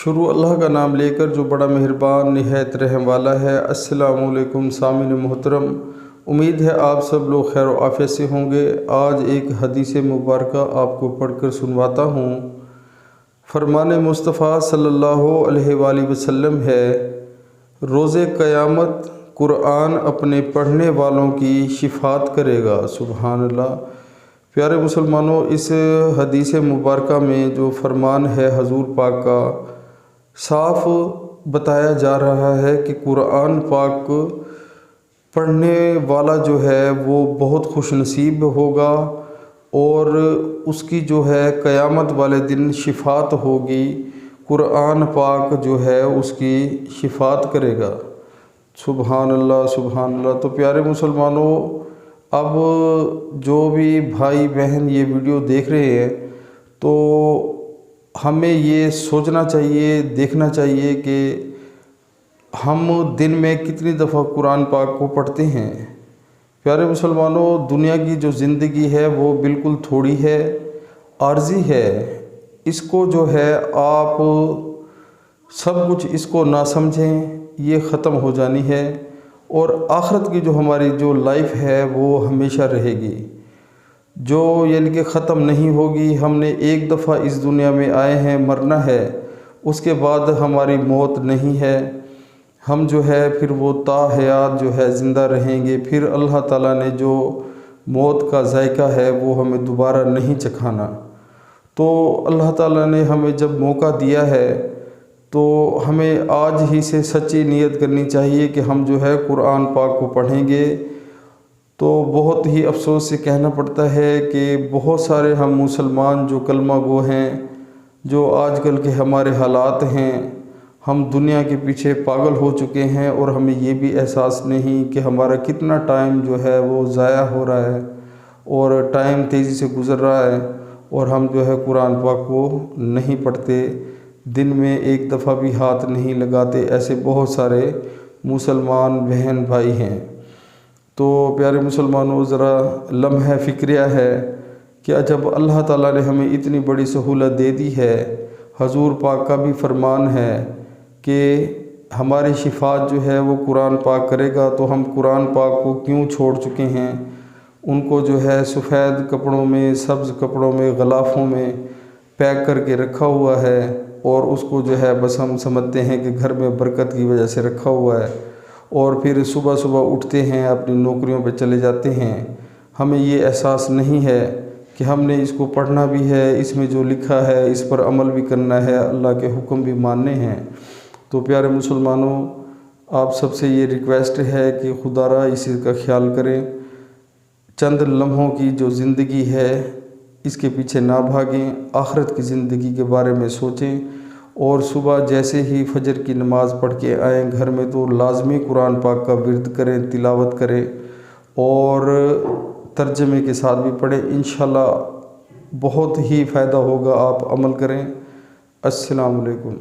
شروع اللہ کا نام لے کر جو بڑا مہربان نہایت رحم والا ہے۔ السلام علیکم سامعین محترم، امید ہے آپ سب لوگ خیر و عافیت سے ہوں گے۔ آج ایک حدیث مبارکہ آپ کو پڑھ کر سنواتا ہوں۔ فرمان مصطفیٰ صلی اللہ علیہ وآلہ وسلم ہے، روز قیامت قرآن اپنے پڑھنے والوں کی شفاعت کرے گا۔ سبحان اللہ۔ پیارے مسلمانوں، اس حدیث مبارکہ میں جو فرمان ہے حضور پاک کا، صاف بتایا جا رہا ہے کہ قرآن پاک پڑھنے والا جو ہے وہ بہت خوش نصیب ہوگا، اور اس کی جو ہے قیامت والے دن شفاعت ہوگی۔ قرآن پاک جو ہے اس کی شفاعت کرے گا۔ سبحان اللہ، سبحان اللہ۔ تو پیارے مسلمانوں، اب جو بھی بھائی بہن یہ ویڈیو دیکھ رہے ہیں تو ہمیں یہ سوچنا چاہیے، دیکھنا چاہیے کہ ہم دن میں کتنی دفعہ قرآن پاک کو پڑھتے ہیں۔ پیارے مسلمانوں، دنیا کی جو زندگی ہے وہ بالکل تھوڑی ہے، عارضی ہے۔ اس کو جو ہے آپ سب کچھ اس کو نہ سمجھیں، یہ ختم ہو جانی ہے، اور آخرت کی جو ہماری جو لائف ہے وہ ہمیشہ رہے گی، جو یعنی کہ ختم نہیں ہوگی۔ ہم نے ایک دفعہ اس دنیا میں آئے ہیں، مرنا ہے، اس کے بعد ہماری موت نہیں ہے۔ ہم جو ہے پھر وہ تا حیات جو ہے زندہ رہیں گے۔ پھر اللہ تعالیٰ نے جو موت کا ذائقہ ہے وہ ہمیں دوبارہ نہیں چکھانا۔ تو اللہ تعالیٰ نے ہمیں جب موقع دیا ہے تو ہمیں آج ہی سے سچی نیت کرنی چاہیے کہ ہم جو ہے قرآن پاک کو پڑھیں گے۔ تو بہت ہی افسوس سے کہنا پڑتا ہے کہ بہت سارے ہم مسلمان جو کلمہ گو ہیں، جو آج کل کے ہمارے حالات ہیں، ہم دنیا کے پیچھے پاگل ہو چکے ہیں، اور ہمیں یہ بھی احساس نہیں کہ ہمارا کتنا ٹائم جو ہے وہ ضائع ہو رہا ہے، اور ٹائم تیزی سے گزر رہا ہے، اور ہم جو ہے قرآن پاک کو نہیں پڑھتے، دن میں ایک دفعہ بھی ہاتھ نہیں لگاتے۔ ایسے بہت سارے مسلمان بہن بھائی ہیں۔ تو پیارے مسلمانوں، ذرا لمحہ فکریہ ہے کہ جب اللہ تعالیٰ نے ہمیں اتنی بڑی سہولت دے دی ہے، حضور پاک کا بھی فرمان ہے کہ ہماری شفاعت جو ہے وہ قرآن پاک کرے گا، تو ہم قرآن پاک کو کیوں چھوڑ چکے ہیں؟ ان کو جو ہے سفید کپڑوں میں، سبز کپڑوں میں، غلافوں میں پیک کر کے رکھا ہوا ہے، اور اس کو جو ہے بس ہم سمجھتے ہیں کہ گھر میں برکت کی وجہ سے رکھا ہوا ہے، اور پھر صبح صبح اٹھتے ہیں، اپنی نوکریوں پہ چلے جاتے ہیں۔ ہمیں یہ احساس نہیں ہے کہ ہم نے اس کو پڑھنا بھی ہے، اس میں جو لکھا ہے اس پر عمل بھی کرنا ہے، اللہ کے حکم بھی ماننے ہیں۔ تو پیارے مسلمانوں، آپ سب سے یہ ریکویسٹ ہے کہ خدا را اس کا خیال کریں۔ چند لمحوں کی جو زندگی ہے اس کے پیچھے نہ بھاگیں، آخرت کی زندگی کے بارے میں سوچیں، اور صبح جیسے ہی فجر کی نماز پڑھ کے آئیں گھر میں تو لازمی قرآن پاک کا ورد کریں، تلاوت کریں، اور ترجمے کے ساتھ بھی پڑھیں۔ انشاءاللہ بہت ہی فائدہ ہوگا، آپ عمل کریں۔ السلام علیکم۔